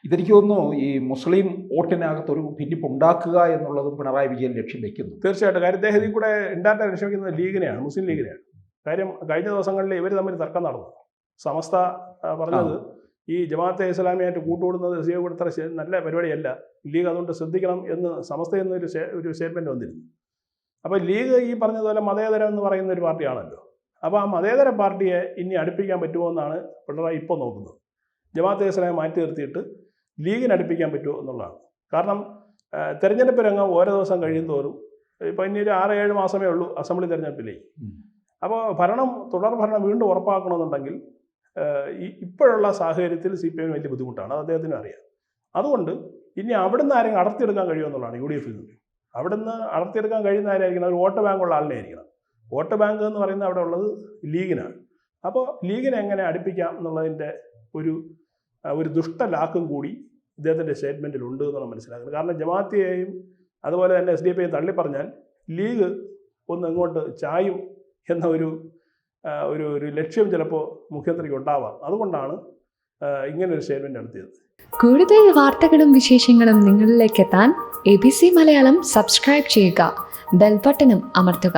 ഇതെനിക്ക് തോന്നുന്നു ഈ മുസ്ലിം വോട്ടിനകത്ത് ഒരു ഭിന്നിപ്പുണ്ടാക്കുക എന്നുള്ളതും പിണറായി വിജയൻ ലക്ഷ്യം വെക്കുന്നു. തീർച്ചയായിട്ടും. കാര്യം അദ്ദേഹത്തിൽ കൂടെ ഉണ്ടാക്കാൻ ലക്ഷ്യമിക്കുന്നത് ലീഗിനെയാണ്, മുസ്ലിം ലീഗിനെയാണ്. കാര്യം കഴിഞ്ഞ ദിവസങ്ങളിൽ ഇവർ തമ്മിൽ തർക്കം നടന്നു. സമസ്ത പറഞ്ഞത് ഈ ജമാഅത്തെ ഇസ്ലാമിയായിട്ട് കൂട്ടുകൂടുന്നത് കൂടെ നല്ല പരിപാടിയല്ല, ലീഗ് അതുകൊണ്ട് ശ്രദ്ധിക്കണം എന്ന് സമസ്തയിൽ നിന്ന് ഒരു സ്റ്റേറ്റ്മെൻറ്റ് വന്നിരുന്നു. അപ്പോൾ ലീഗ് ഈ പറഞ്ഞതുപോലെ മതേതരം എന്ന് പറയുന്ന ഒരു പാർട്ടിയാണല്ലോ. അപ്പോൾ ആ മതേതര പാർട്ടിയെ ഇനി അടുപ്പിക്കാൻ പറ്റുമോ എന്നാണ് പിണറായി ഇപ്പോൾ നോക്കുന്നത്. ജമാഅത്തെ ഇസ്ലാമെ മാറ്റി നിർത്തിയിട്ട് ലീഗിന് അടുപ്പിക്കാൻ പറ്റുമോ എന്നുള്ളതാണ്. കാരണം തെരഞ്ഞെടുപ്പ് രംഗം ഓരോ ദിവസം കഴിയുന്തോറും ഇപ്പോൾ ഇനി ഒരു 6-7 മാസമേ ഉള്ളൂ അസംബ്ലി തെരഞ്ഞെടുപ്പിലേക്ക്. അപ്പോൾ തുടർ ഭരണം വീണ്ടും ഉറപ്പാക്കണമെന്നുണ്ടെങ്കിൽ ഇപ്പോഴുള്ള സാഹചര്യത്തിൽ CPM വലിയ ബുദ്ധിമുട്ടാണ്, അത് അദ്ദേഹത്തിനും അറിയാം. അതുകൊണ്ട് ഇനി അവിടുന്ന് ആരെങ്കിലും അടർത്തിയെടുക്കാൻ കഴിയുമെന്നുള്ളതാണ് UDF-ൽ നിന്ന്. അവിടുന്ന് അടർത്തിയെടുക്കാൻ കഴിയുന്ന ആരായിരിക്കണം? ഒരു വോട്ട് ബാങ്കുള്ള ആളിനെ ആയിരിക്കണം. വോട്ട് ബാങ്ക് എന്ന് പറയുന്നത് അവിടെ ഉള്ളത് ലീഗിനാണ്. അപ്പോൾ ലീഗിനെ എങ്ങനെ അടുപ്പിക്കാം എന്നുള്ളതിൻ്റെ ഒരു ദുഷ്ടലാക്കും കൂടി ഇദ്ദേഹത്തിൻ്റെ സ്റ്റേറ്റ്മെൻറ്റിൽ ഉണ്ട് എന്നാണ് മനസ്സിലാക്കുന്നത്. കാരണം ജമാഅത്തെയും അതുപോലെ തന്നെ SDPയെയും തള്ളിപ്പറഞ്ഞാൽ ലീഗ് ഒന്ന് ഇങ്ങോട്ട് ചായും എന്ന ഒരു ലക്ഷ്യം ചിലപ്പോൾ മുഖ്യമന്ത്രിക്ക് ഉണ്ടാവാം. അതുകൊണ്ടാണ് ഇങ്ങനൊരു സ്റ്റേറ്റ്മെൻറ്റ് നടത്തിയത്. കൂടുതൽ വാർത്തകളും വിശേഷങ്ങളും നിങ്ങളിലേക്ക് എത്താൻ ABC മലയാളം സബ്സ്ക്രൈബ് ചെയ്യുക, ബെൽ ബട്ടണും അമർത്തുക.